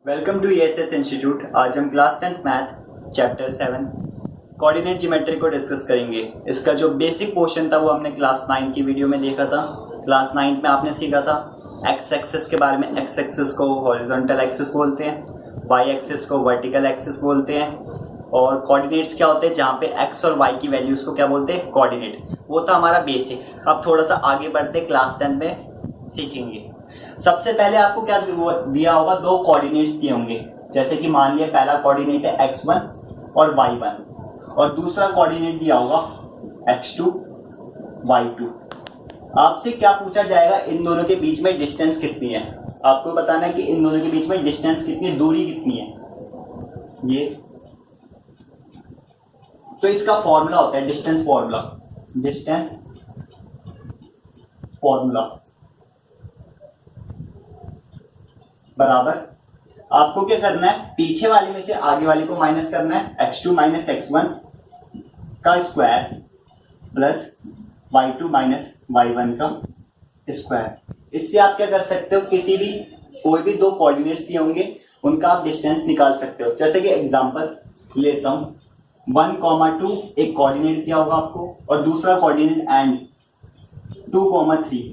Welcome to ESS institute. आज हम class 10th math chapter 7 coordinate geometry को discuss करेंगे। इसका जो बेसिक पोर्शन था वो हमने क्लास 9 की वीडियो में देखा था। क्लास 9 में आपने सीखा था एक्स एक्सिस के बारे में। एक्स एक्सिस को हॉरिजॉन्टल एक्सिस बोलते हैं, वाई एक्सिस को वर्टिकल एक्सिस बोलते हैं, और कोऑर्डिनेट्स क्या होते हैं जहाँ पे एक्स और वाई की वैल्यूज को क्या बोलते हैं, कोऑर्डिनेट। वो था हमारा बेसिक्स। अब थोड़ा सा आगे बढ़ते क्लास 10 में सीखेंगे। सबसे पहले आपको क्या दिया होगा, दो कोऑर्डिनेट्स दिए होंगे। जैसे कि मान लिया पहला कोऑर्डिनेट है x1 और y1 और दूसरा कोऑर्डिनेट दिया होगा x2 y2। आपसे क्या पूछा जाएगा, इन दोनों के बीच में डिस्टेंस कितनी है। आपको बताना है कि इन दोनों के बीच में डिस्टेंस कितनी है, दूरी कितनी है। ये तो इसका फॉर्मूला होता है डिस्टेंस फॉर्मूला। डिस्टेंस फॉर्मूला बराबर आपको क्या करना है, पीछे वाले में से आगे वाले को माइनस करना है। x2 माइनस x1 का square plus y2 minus y1 का स्क्वायर। इससे आप क्या कर सकते हो, किसी भी कोई भी दो कोऑर्डिनेट्स दिए होंगे उनका आप डिस्टेंस निकाल सकते हो। जैसे कि एग्जांपल लेता हूं, 1,2 एक कोऑर्डिनेट दिया होगा आपको और दूसरा कोऑर्डिनेट एंड 2,3।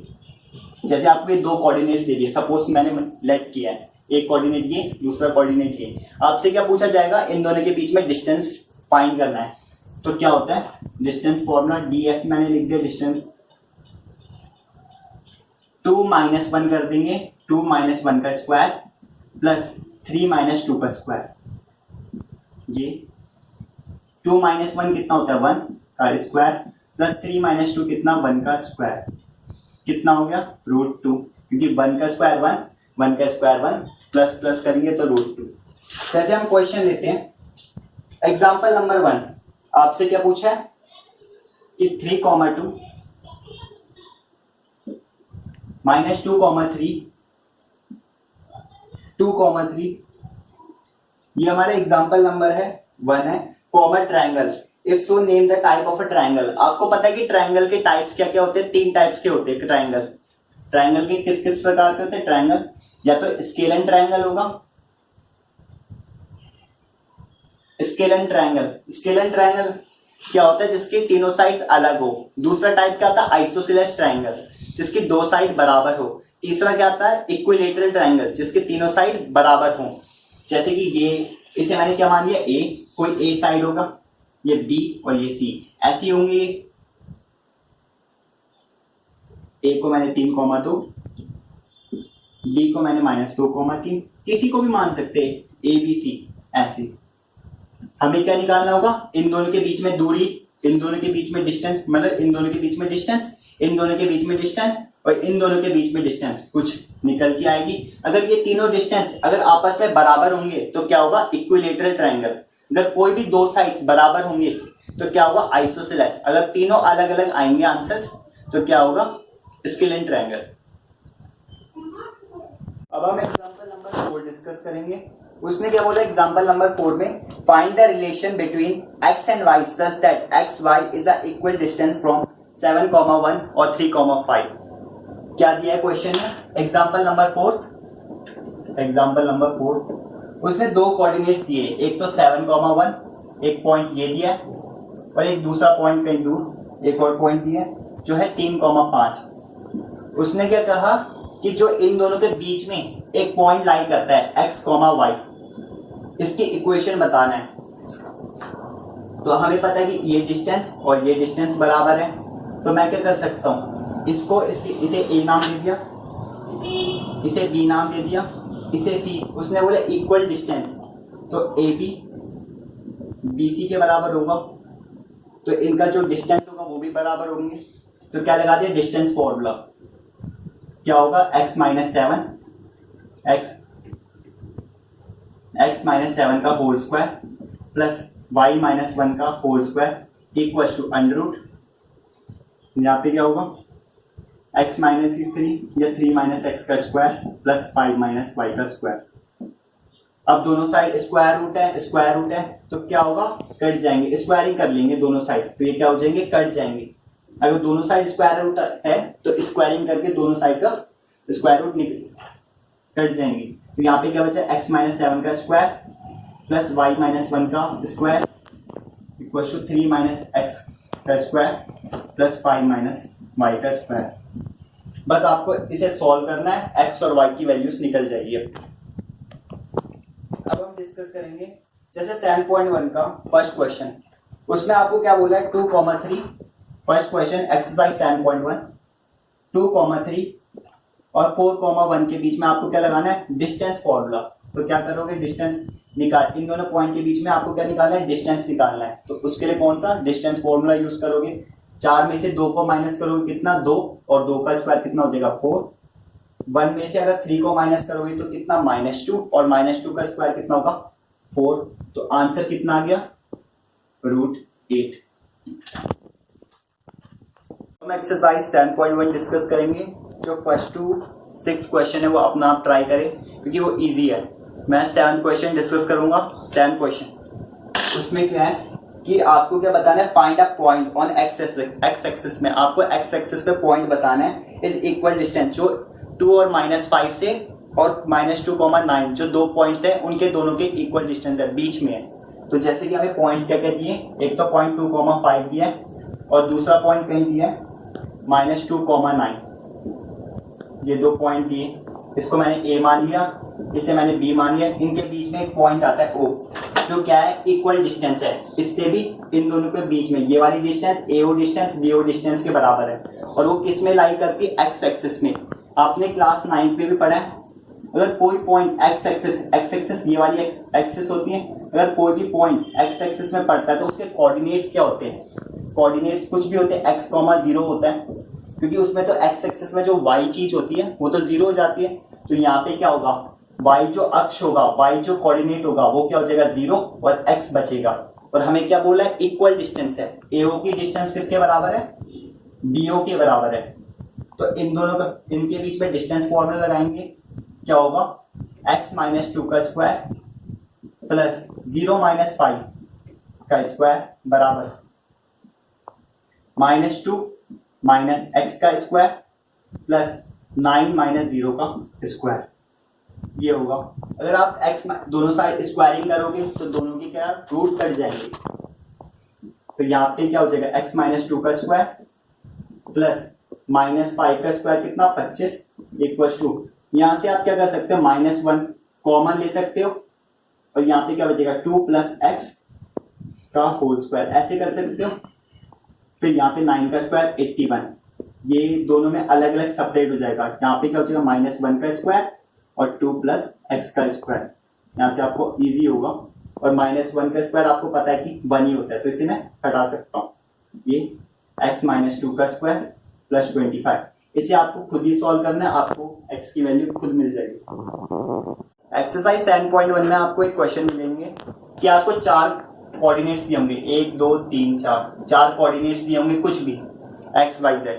जैसे आपको ये दो कोऑर्डिनेट्स दे दिए, सपोज मैंने लेट किया है, एक कोऑर्डिनेट ये दूसरा कोऑर्डिनेट ये। आपसे क्या पूछा जाएगा, इन दोनों के बीच में डिस्टेंस फाइंड करना है। तो क्या होता है डिस्टेंस फॉर्मूला, df मैंने लिख दिया डिस्टेंस 2 माइनस 1 कर देंगे, 2 माइनस 1 का स्क्वायर प्लस 3 माइनस 2 का स्क्वायर। ये 2 माइनस 1 कितना होता है, 1 का स्क्वायर प्लस 3 माइनस 2 कितना, 1 का स्क्वायर। कितना हो गया, √2, क्योंकि 1 का स्क्वायर 1, 1 का स्क्वायर 1, प्लस प्लस करेंगे तो √2। जैसे हम क्वेश्चन लेते हैं, एग्जांपल नंबर 1 आपसे क्या पूछा है कि 3,2 माइनस 2,3 2,3। ये हमारा एग्जांपल नंबर है 1 है। Form a triangle, if so name the type of a triangle. आपको पता है कि ट्रायंगल के टाइप्स क्या क्या होते हैं, 3 टाइप्स के होते हैं ट्रायंगल। ट्रायंगल के किस किस प्रकार के होते हैं ट्रायंगल, या तो स्केलन ट्रायंगल होगा, स्केलन ट्रायंगल। स्केलन ट्रायंगल क्या होता है, जिसके तीनों साइड्स अलग हो। दूसरा टाइप क्या आता है, आइसोसेलेस ट्रायंगल, जिसकी दो साइड बराबर हो। तीसरा क्या आता है, इक्विलेटरल ट्रायंगल, जिसके तीनों साइड बराबर हो। जैसे कि ये, इसे मैंने क्या मान लिया, ए, कोई ए साइड होगा, ये बी और ये सी ऐसी होंगी। ए को मैंने 3,2, बी को मैंने -2,3, किसी को भी मान सकते हैं, ए बी सी ऐसे। हमें क्या निकालना होगा, इन दोनों के बीच में दूरी, इन दोनों के बीच में डिस्टेंस, मतलब इन दोनों के बीच में डिस्टेंस, इन दोनों के बीच में डिस्टेंस और इन दोनों के बीच में डिस्टेंस कुछ निकल के आएगी। अगर ये तीनों डिस्टेंस अगर आपस में बराबर होंगे तो क्या होगा, इक्विलेटरल ट्रायंगल। अगर कोई भी दो साइड्स बराबर होंगे तो क्या होगा, आइसोसेलेस। अगर तीनों अलग अलग आएंगे आंसर्स तो क्या होगा, स्केलन ट्रायंगल। अब हम एग्जांपल नंबर 4 डिस्कस करेंगे। उसने क्या बोला एग्जांपल नंबर 4 में, find the relation between x and y such that x y is a equal distance from 7,1 और 3,5। क्या दिया है क्वेश्चन में, एग्जांपल नंबर 4। एग्जांपल नंबर 4 उसने दो कोऑर्डिनेट्स दिए, एक तो 7,1, एक पॉइंट ये दिया और एक दूसरा पॉइंट कहीं दूर एक और पॉइंट दिया जो है 3,5। उसने क्या कहा कि जो इन दोनों के बीच में एक पॉइंट लाई करता है x, y, इसकी इक्वेशन बताना है। तो हमें पता है कि ये डिस्टेंस और ये डिस्टेंस बराबर है। तो मैं क्या कर सकता हूं, इसको इसे a नाम दे दिया, इसे b नाम दे दिया, इसे c। उसने बोला इक्वल डिस्टेंस, तो AB BC के बराबर होगा, तो इनका जो डिस्टेंस होगा वो भी बराबर होंगे। तो क्या लगा दिया, डिस्टेंस फॉर्मूला क्या होगा, x माइनस 7 का whole square plus y minus 1 का whole square equal to under. यहाँ पे क्या होगा, x माइनस 3 या 3 माइनस x का स्क्वायर प्लस 5 माइनस y का स्क्वायर। अब दोनों साइड स्क्वायर रूट है तो क्या होगा, कट जाएंगे, स्क्वायरिंग कर लेंगे दोनों साइड, तो ये क्या हो जाएंगे, कट जाएंगे। अगर दोनों साइड स्क्वायर रूट है तो स्क्वायरिंग करके दोनों साइड का स्क्वायर रूट कट जाएंगे। तो यहाँ पे क्या बचा, x माइनस 7 का स्क्वायर प्लस y माइनस 1 का square equal to 3 minus x का स्क्वायर प्लस 5 माइनस y का स्क्वायर। बस आपको इसे सॉल्व करना है, x और y की वैल्यूज निकल जाएगी। अब हम डिस्कस करेंगे जैसे 7.1 का फर्स्ट क्वेश्चन, उसमें आपको क्या बोला है 2,3 फर्स्ट क्वेश्चन एक्सरसाइज 7.1 2,3 और 4,1 के बीच में आपको क्या लगाना है, डिस्टेंस फॉर्मूला। तो क्या करोगे, डिस्टेंस निकाल, इन दोनों पॉइंट के बीच में आपको क्या निकालना है, डिस्टेंस निकालना है। तो उसके लिए कौन सा डिस्टेंस फॉर्मूला यूज करोगे, 4 में से 2 को माइनस करोगे कितना 2, और 2 का स्क्वायर कितना हो जाएगा 4। 1 में से अगर 3 को माइनस करोगे तो कितना -2, और -2 का स्क्वायर कितना होगा 4। तो आंसर कितना आ गया √8। हम एक्सरसाइज 7.1 डिस्कस करेंगे। जो फर्स्ट 6 क्वेश्चन है वो अपना आप ट्राई करें क्योंकि वो इजी है। मैं 7 क्वेश्चन डिस्कस करूंगा। 7 क्वेश्चन उसमें क्या है कि आपको क्या बताना है, find a point on x axis में आपको एक्स एक्सिस पे पॉइंट बताना है इज इक्वल डिस्टेंस, जो 2 और -5 से और -2,9 जो 2 पॉइंट्स है उनके दोनों के इक्वल डिस्टेंस है, बीच में है। तो जैसे कि हमें पॉइंट्स क्या क्या दिए, एक तो पॉइंट 2,5 दिया है और दूसरा पॉइंट कहीं दिया है -2,9। ये 2 पॉइंट दिए, इसको मैंने A मान लिया, इसे मैंने B मान लिया। इनके बीच में एक पॉइंट आता है O, जो क्या है इक्वल डिस्टेंस है, इससे भी इन दोनों के बीच में ये वाली distance AO distance BO distance के बराबर है। और वो किस में लाई करती है, एक्स एक्सिस में। आपने क्लास 9 पे भी पढ़ा है, अगर कोई पॉइंट एक्स एक्सिस ये वाली एक्सिस होती है, अगर कोई भी पॉइंट एक्स एक्सिस में पड़ता है तो उसके कोऑर्डिनेट्स क्या होते हैं, कोऑर्डिनेट्स कुछ भी होते हैं, x, 0 होता है, क्योंकि उसमें तो एक्स एक्सिस में जो y चीज होती है वो तो 0 हो जाती है। तो यहाँ पे क्या होगा, y जो अक्ष होगा, y जो कोऑर्डिनेट होगा वो क्या हो जाएगा 0 और x बचेगा। और हमें क्या बोला है, इक्वल डिस्टेंस है, AO की डिस्टेंस किसके बराबर है, BO के बराबर है। तो इन दोनों का, इनके बीच में डिस्टेंस फॉर्मूला लगाएंगे, क्या होगा x माइनस 2 का स्क्वायर प्लस 0 माइनस 5 का स्क्वायर बराबर -2 माइनस x का स्क्वायर प्लस 9 माइनस 0 का स्क्वायर, ये होगा। अगर आप x दोनों साइड स्क्वायरिंग करोगे तो दोनों की क्या रूट कट जाएंगे। तो यहाँ पे क्या हो जाएगा, x माइनस 2 का स्क्वायर प्लस -5 का स्क्वायर कितना 25 इक्वल टू, यहाँ से आप क्या कर सकते हो -1 कॉमन ले सकते हो और यहाँ पे क्या बचेगा 2 प्लस x का होल स्क्वायर, ऐसे कर सकते हो। फिर यहाँ पे 9 का स्क्वायर 81, ये दोनों में अलग अलग सेपरेट हो जाएगा। यहाँ पे क्या हो जाएगा -1 का स्क्वायर और 2 प्लस x का स्क्वायर, यहाँ से आपको इजी होगा। और -1 का स्क्वायर आपको पता है कि 1 ही होता है, तो इसे मैं हटा सकता हूँ। ये x माइनस 2 का स्क्वायर प्लस 25, इसे आपको खुद ही सॉल्व करना है, आपको x की वैल्यू खुद मिल जाएगी। एक्सरसाइज 7.1 में आपको एक क्वेश्चन मिलेंगे कि आपको 4 कोऑर्डिनेट्स दिए होंगे, 1 2 3 4 कोऑर्डिनेट्स दिए होंगे, कुछ भी x y z।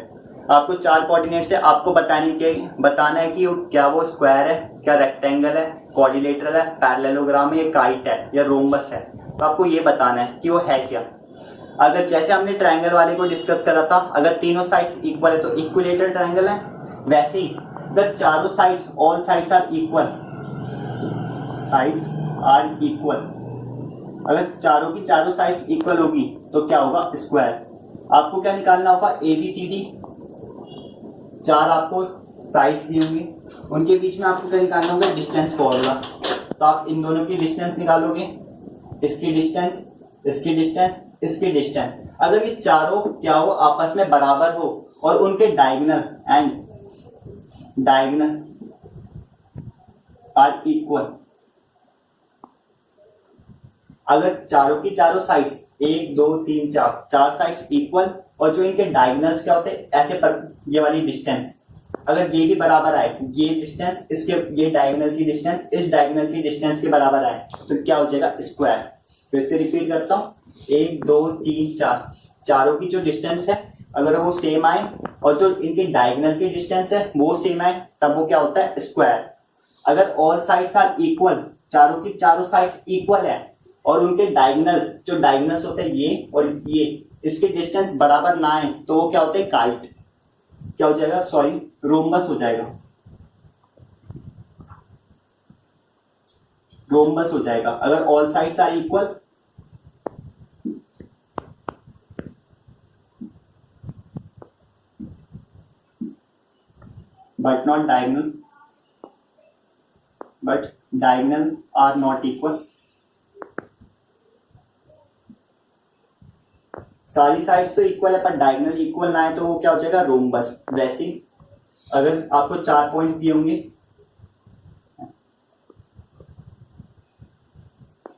आपको 4 कोऑर्डिनेट्स है, आपको बताना है कि क्या वो स्क्वायर है, क्या रेक्टेंगल है, क्वाड्रिलेटरल है, पैरेललोग्राम है, या काइट है, या रोम्बस है। तो आपको ये बताना है कि वो है क्या। अगर जैसे हमने ट्रायंगल वाले को डिस्कस करा था, अगर तीनों साइड्स इक्वल है तो इक्विलेटरल ट्रायंगल है। वैसे ही अगर चारों sides, all sides are equal, sides are equal, अगर चारों की चारों साइड्स इक्वल होगी तो क्या होगा स्क्वायर। आपको क्या निकालना होगा, ABCD 4 आपको साइड्स दी होंगी, उनके बीच में आपको क्या निकालना होगा, डिस्टेंस फॉर्मूला। तो आप इन दोनों की डिस्टेंस निकालोगे, इसकी डिस्टेंस, इसकी डिस्टेंस, इसकी डिस्टेंस। अगर ये चारों क्या हो, आपस में बराबर हो और उनके डायगोनल आर इक्वल, अगर चारों की चारों साइड्स 1 2 3 4 साइड्स इक्वल और जो इनके डायगोनल्स क्या होते हैं ऐसे पर, ये वाली डिस्टेंस अगर ये भी बराबर आए, ये डिस्टेंस इसके, ये डायगोनल की डिस्टेंस इस डायगोनल की डिस्टेंस के बराबर आए तो क्या हो जाएगा स्क्वायर। फिर से रिपीट करता हूँ, 1 2 3 4 चारों की जो डिस्टेंस है अगर वो सेम आए और जो इनके डायगोनल की डिस्टेंस है वो सेम आए तब वो क्या होता है स्क्वायर। अगर ऑल साइड्स आर इक्वल, चारों की चारों साइड्स इक्वल है और उनके डायगोनल्स, जो डायगोनल्स होते हैं ये और ये, इसके डिस्टेंस बराबर ना आए तो वो क्या होता है काइट, क्या हो जाएगा, सॉरी रोम्बस हो जाएगा। रोम्बस हो जाएगा अगर all sides are equal, but not diagonal, but diagonal are not equal. सारी साइड्स तो इक्वल है पर डायगोनल इक्वल ना है तो वो क्या हो जाएगा रोम्बस। वैसे अगर आपको 4 पॉइंट्स दिए होंगे,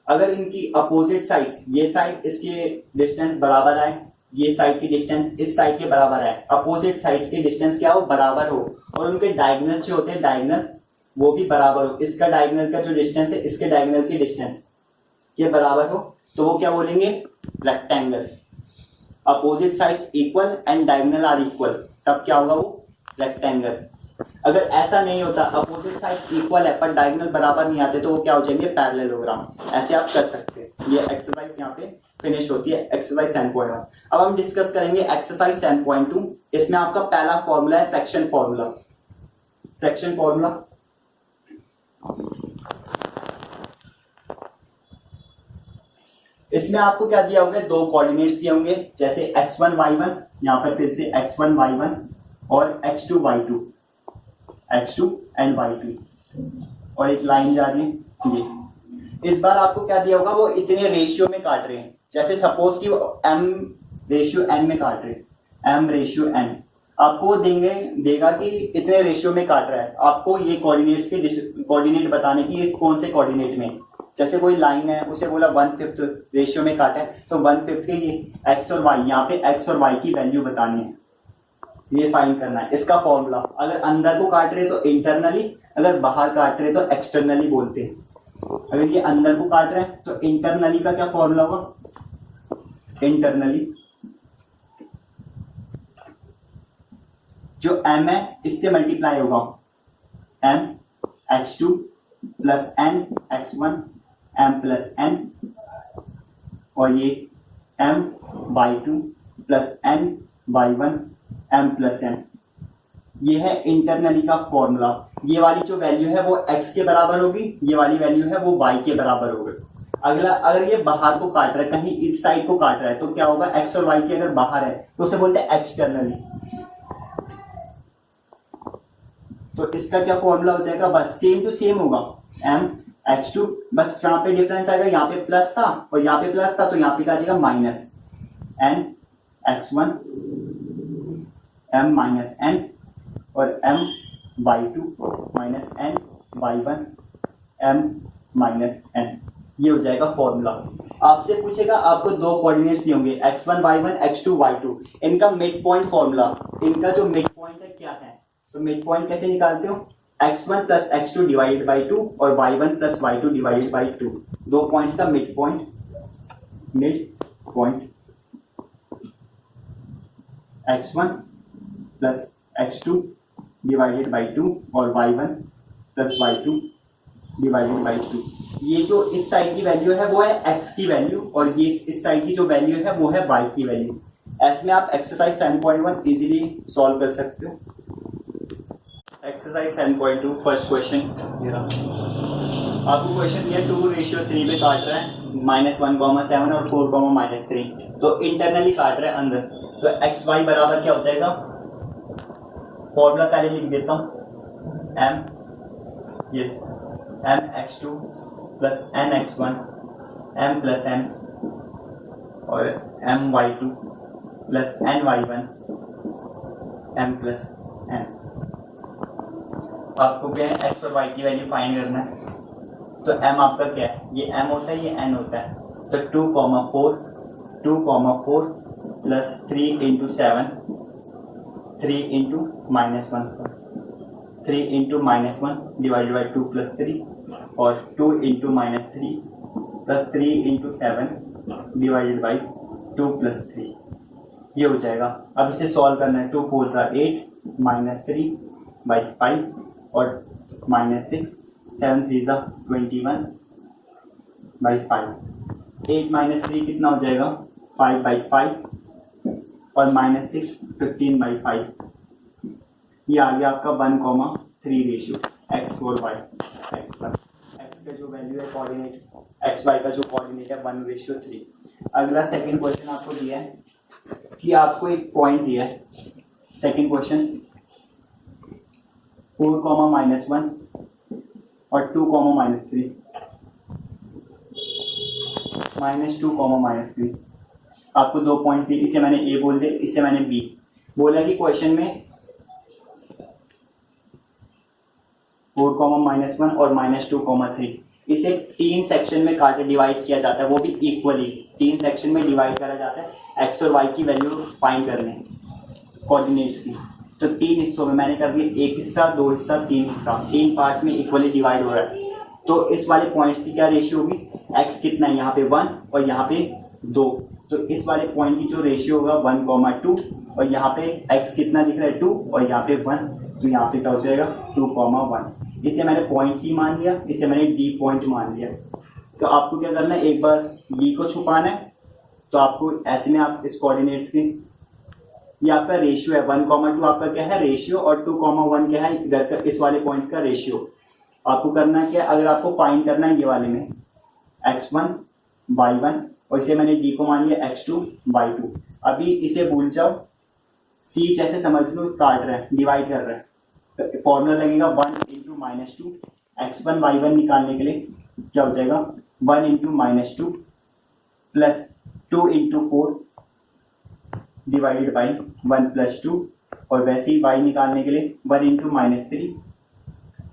अगर इनकी अपोजिट साइड्स, ये साइड इसके डिस्टेंस बराबर आए, ये साइड की डिस्टेंस इस साइड के बराबर है, अपोजिट साइड्स के डिस्टेंस क्या हो बराबर हो, और उनके डायगोनल जो होते हैं डायगोनल वो भी बराबर हो, इसका डायगोनल का जो डिस्टेंस है इसके डायगोनल की डिस्टेंस ये बराबर हो, तो वो क्या बोलेंगे rectangle. Opposite sides equal and diagonal are equal, तब क्या होगा वो रेक्टेंगल। अगर ऐसा नहीं होता, अपोजिट साइड इक्वल है पर डायगोनल बराबर नहीं आते, तो वो क्या हो जाएंगे पैरेललोग्राम। ऐसे आप कर सकते हैं। ये एक्सरसाइज यहाँ पे फिनिश होती है, एक्सरसाइज 7.1। अब हम डिस्कस करेंगे एक्सरसाइज 7.2। इसमें आपका पहला फॉर्मूला है सेक्शन फॉर्मूला। सेक्शन फॉर्मूला इसमें आपको क्या दिया होगा, दो कोऑर्डिनेट्स दिए होंगे, जैसे x1 y1, यहाँ पर फिर से x1 y1 और x2 y2, x2 and y2, और एक लाइन जा रही है ये। इस बार आपको क्या दिया होगा, वो इतने रेशियो में काट रहे हैं, जैसे सपोज कि m रेशियो n में काट रहे हैं, m रेशियो n, आपको वो देगा कि इतने रेशियो में काट रहा है। आपको ये कोऑर्डिनेट्स के कोऑर्डिनेट बताने की, ये कौन से कोऑर्डिनेट में, जैसे कोई लाइन है उसे बोला 1/5 रेशियो में काटा है, तो 1/5 के ये x और y, यहाँ पे x और y की वैल्यू बतानी है, ये फाइंड करना है। इसका फॉर्मूला, अगर अंदर को काट रहे तो इंटरनली, अगर बाहर काट रहे तो एक्सटर्नली बोलते हैं। अगर ये अंदर को काट रहे हैं तो इंटरनली का क्या फॉर्मूला होगा, इंटरनली जो m है इससे मल्टीप्लाई होगा, m x2 plus n x1 m plus n, और ये m y2 plus n y1 m plus n। ये है इंटरनली का फॉर्मूला। ये वाली जो वैल्यू है वो x के बराबर होगी, ये वाली वैल्यू है वो y के बराबर होगी। अगला, अगर ये बाहर को काट रहा है, कहीं इस साइड को काट रहा है, तो क्या होगा, x और y के अगर बाहर है तो उसे बोलते हैं एक्सटर्नली। तो इसका क्या फॉर्मूला हो जाएगा, बस सेम टू सेम होगा, m x2, बस यहाँ पे डिफरेंस आएगा, यहाँ पे प्लस था और यहाँ पे प्लस था, तो यहाँ पे क्या आ जाएगा minus n x1 m minus n और m y2 minus n y1 m minus n। ये हो जाएगा फॉर्मूला। आपसे पूछेगा, आपको दो कोऑर्डिनेट्स दिए होंगे x1 y1 x2 y2, इनका मिड पॉइंट फॉर्मूला, इनका जो मिड पॉइंट है क्या है, तो मिड पॉइंट कैसे निकालते हो, x1 plus x2 divided by 2 और y1 plus y2 divided by 2, दो पॉइंट्स का mid point, mid point x1 plus x2 divided by 2 और y1 plus y2 divided by 2। ये जो इस साइड की वैल्यू है वो है x की वैल्यू, और ये इस साइड की जो वैल्यू है वो है y की वैल्यू। ऐसे में आप एक्सरसाइज 7.1 इजीली सॉल्व कर सकते हो। एक्सरसाइज 7.2 फर्स्ट क्वेश्चन, आपको क्वेश्चन दिया 2:3 पे काट रहा है, -1,7 और 4,-3, तो इंटरनली काट रहा है अंदर, तो एक्स वाई बराबर क्या हो जाएगा, फॉर्मूला पहले लिख देता हूँ, m ये m x2 plus n x1 m plus n और m y2 plus n y1 m plus n। आपको क्या है, x और y की वैल्यू फाइंड करना है, तो m आपका क्या है, ये m होता है, ये n होता है, तो 2,4 plus 3 into 7, 3 into -1, 3 into -1 divided by 2 plus 3, और 2 into -3 plus 3 into 7 divided by 2 plus 3, ये हो जाएगा। अब इसे सॉल्व करना है, 2 4 8 -3 बाई 5 और -6, 7 3 21 बाई 5, 8 - 3 कितना हो जाएगा, 5 बाई 5 और -6 15 बाई 5, ये आ गया आपका 1,3 रेशियो x4 y, x1 का जो वैल्यू है कोऑर्डिनेट एक्स वाई का जो कोऑर्डिनेट है 1:3। अगला सेकंड क्वेश्चन आपको दिया है कि आपको एक पॉइंट दिया है, सेकंड क्वेश्चन 4, -1 और 2, -3, -2, -3 आपको दो पॉइंट दिए, इसे मैंने ए बोल दिया, इसे मैंने बी बोला कि क्वेश्चन में 4, -1 और -2, 3 इसे 3 सेक्शन में काटे डिवाइड किया जाता है, वो भी इक्वली 3 सेक्शन में डिवाइड करा जाता है एक्स और वाई की वैल्यू फाइंड करने कोऑर्डिनेट्स की। तो 3 हिस्सों में मैंने कर दिया, एक हिस्सा, 2 हिस्सा, 3 हिस्सा, 3 पार्ट्स में इक्वली डिवाइड हो रहा है। तो इस वाले पॉइंट्स की क्या रेशियो होगी, एक्स कितना है यहाँ पे 1 और यहाँ पे 2, तो इस वाले पॉइंट की जो रेशियो होगा 1, 2 और यहाँ पे एक्स कितना दिख रहा है 2 और यहाँ पे 1, तो यहाँ पे क्या हो जाएगा 2, 1। इसे मैंने पॉइंट सी मान लिया, इसे मैंने डी पॉइंट मान लिया। तो आपको क्या करना है, एक बार बी को छुपाना है, तो आपको ऐसे में आप इस कोऑर्डिनेट्स की, ये आपका रेशियो है 1, 2 आपका क्या है रेशियो और 2, 1 क्या है इधर का इस वाले पॉइंट्स का रेशियो। आपको करना क्या, अगर आपको फाइंड करना है ये वाले में x1, y1 और इसे मैंने d को मान लिया x2, y2। अभी इसे भूल जाओ, c जैसे समझ लो काट रहा है, डिवाइड कर रहा है, तो फॉर्मूला लगेगा 1 × -2, x1 y1 निकालने के लिए क्या हो जाएगा 1 × -2 प्लस 2 × 4 डिवाइडेड बाई 1 + 2 और वैसे ही y निकालने के लिए 1 × -3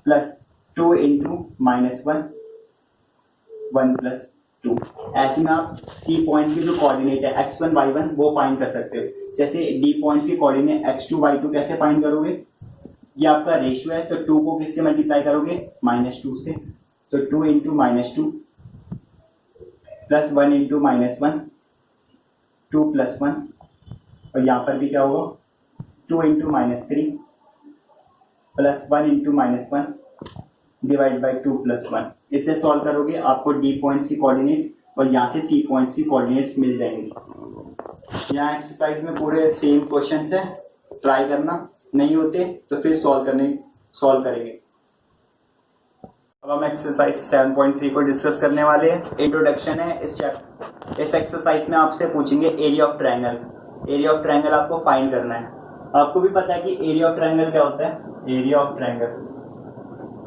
प्लस 2 × -1 1 + 2। ऐसे में आप सी पॉइंट्स के जो कोऑर्डिनेट है x1 y1 वो फाइंड कर सकते हो। जैसे डी पॉइंट्स के कोऑर्डिनेट x2 y2 कैसे फाइंड करोगे, ये आपका रेशियो है, तो 2 को किससे मल्टीप्लाई करोगे -2 से, तो 2 × -2 प्लस 1 × -1 2 + 1 और यहाँ पर भी क्या होगा 2 × -3 प्लस 1 × -1 डिवाइड बाई 2 + 1। इससे सॉल्व करोगे आपको डी पॉइंट्स की कोऑर्डिनेट और यहाँ से सी पॉइंट्स की कोऑर्डिनेट्स मिल जाएंगी। यहाँ एक्सरसाइज में पूरे सेम क्वेश्चंस है, ट्राई करना, नहीं होते तो फिर सॉल्व करेंगे। अब हम एक्सरसाइज 7.3 को डिस्कस करने वाले हैं। इंट्रोडक्शन है इस एक्सरसाइज में आपसे पूछेंगे area of triangle. Area of triangle आपको फाइंड करना है। आपको भी पता है कि एरिया ऑफ ट्रायंगल क्या होता है, एरिया ऑफ ट्रायंगल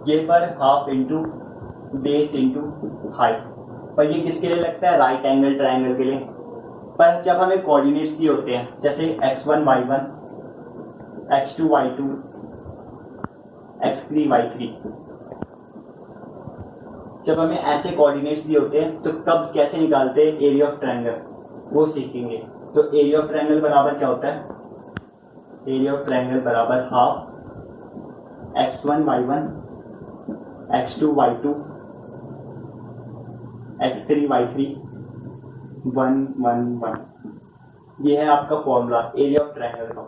ये पर half into base into height, पर ये किसके लिए लगता है, राइट एंगल ट्रायंगल के लिए। पर जब हमें कोऑर्डिनेट्स दिए होते हैं जैसे x1 y1, x2 y2, x3 y3, जब हमें ऐसे कोऑर्डिनेट्स दिए होते हैं तो कब कैसे निकालते हैं एरिया ऑफ ट्रायंगल वो सीखेंगे। तो एरिया ऑफ ट्रायंगल बराबर क्या होता है, एरिया ऑफ ट्रायंगल बराबर half x1 y1, x2 y2, x3 y3 1 1 1। ये है आपका फॉर्मूला एरिया ऑफ ट्रायंगल का।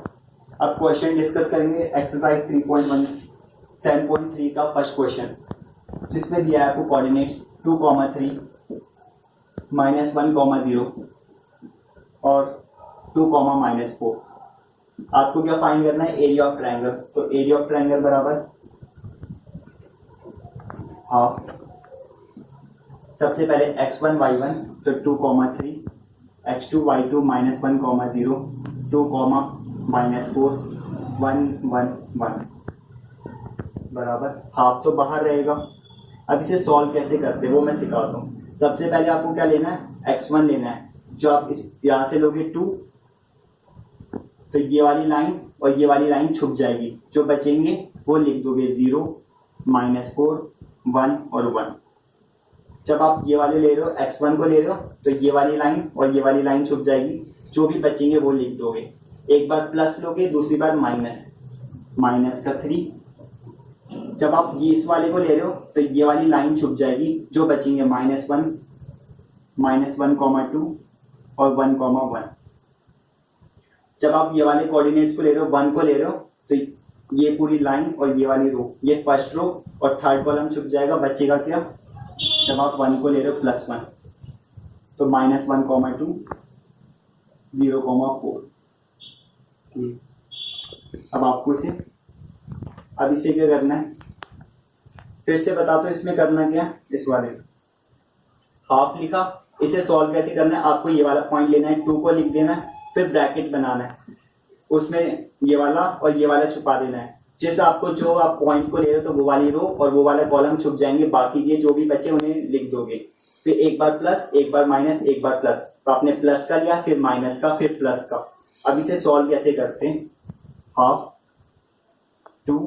अब क्वेश्चन डिस्कस करेंगे एक्सरसाइज 3.1 7.3 का फर्स्ट क्वेश्चन, जिसमें दिया है आपको कोऑर्डिनेट्स 2, 3 -1, 0 और 2, -4। आपको क्या फाइंड करना है, एरिया ऑफ ट्रायंगल। तो एरिया ऑफ ट्रायंगल बराबर हाफ, सबसे पहले x1 y1 तो 2, 3, x2 y2 -1, 0 2, -4 1 1 1 बराबर हाफ तो बाहर रहेगा। अब इसे सॉल्व कैसे करते हैं वो मैं सिखाता हूँ। सबसे पहले आपको क्या लेना है, x1 लेना है, जो आप इस यहाँ से लोगे 2 तो ये वाली लाइन और ये वाली लाइन छुप जाएगी, जो बचेंगे वो लिख दोगे 0 -4 1 और 1। जब आप ये वाले ले रहे हो x1 को ले रहे हो तो ये वाली लाइन और ये वाली लाइन छुप जाएगी, जो भी बचेंगे वो लिख दोगे। एक बार प्लस लोगे, दूसरी बार माइनस का 3। जब आप ये इस वाले को ले रहे हो तो ये वाली लाइन छुप जाएगी, जो बचेंगे -1 -1, 2 और 1, 1। जब आप ये वाले कोऑर्डिनेट्स को ले रहे हो 1 को ले रहे हो तो ये पूरी लाइन और ये वाली रो, ये फर्स्ट रो और थर्ड कॉलम छुप जाएगा, बचेगा क्या, जब आप 1 को ले रहे हो +1 तो -1, 2 0, 4। अब इसे क्या करना है, फिर से बता दो इसमें करना क्या है। इस वाले हाफ लिखा, इसे सॉल्व कैसे करना है, आपको ये वाला पॉइंट लेना है, 2 को लिख देना है, फिर ब्रैकेट बनाना है, उसमें ये वाला और ये वाला छुपा देना है। जिस आपको जो आप पॉइंट को ले रहे हो तो वो वाली रो और वो वाला कॉलम छुप जाएंगे, बाकी ये जो भी बचे उन्हें लिख दोगे। फिर एक बार प्लस, एक बार माइनस, एक बार प्लस, तो आपने प्लस का लिया, फिर माइनस का, फिर प्लस का। अब इसे सॉल्व कैसे करते हैं, हाफ 2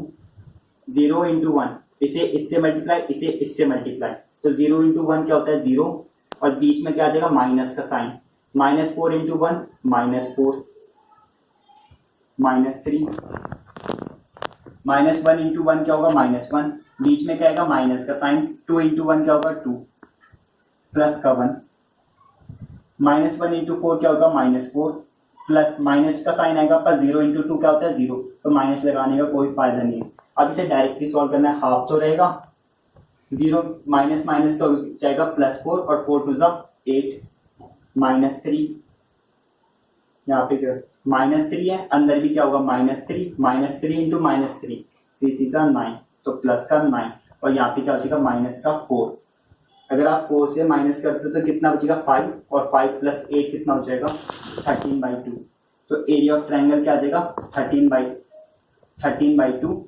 0 इंटू 1, इसे इससे मल्टीप्लाई, इसे इससे मल्टीप्लाई, तो 0 इंटू 1 क्या होता है 0, और बीच में क्या आ जाएगा माइनस का साइन, -4 इंटू 1 -4, -3, -1 इंटू 1 क्या होगा -1, बीच में क्या आएगा माइनस का साइन, 2 इंटू 1 क्या होगा 2, प्लस का 1, -1 इंटू 4 क्या होगा -4, प्लस माइनस का साइन आएगा पर 0 इंटू 2 क्या होता है 0, तो माइनस लगाने का कोई फायदा नहीं है। अब इसे डायरेक्टली सॉल्व करना है, हाफ तो रहेगा, 0 माइनस माइनस का हो जाएगा +4 और 4 टू ज़ा 8, -3, यहाँ पे क्या -3 है, अंदर भी क्या होगा -3 इंटू -3, 3 3 9, तो प्लस का 9, और यहाँ पे क्या हो जाएगा माइनस का 4। अगर आप 4 से माइनस करते हो तो कितना बचेगा 5, और 5 प्लस 8 कितना हो जाएगा 13/2, तो एरिया ऑफ ट्रायंगल क्या आ जाएगा 13/2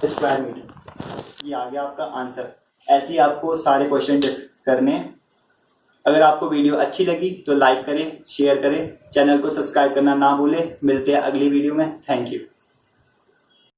स्क्वायर मीटर। ये आ गया आपका आंसर। ऐसे ही आपको सारे क्वेश्चन करने हैं। अगर आपको वीडियो अच्छी लगी तो लाइक करें, शेयर करें, चैनल को सब्सक्राइब करना ना भूलें। मिलते हैं अगली वीडियो में। Thank you.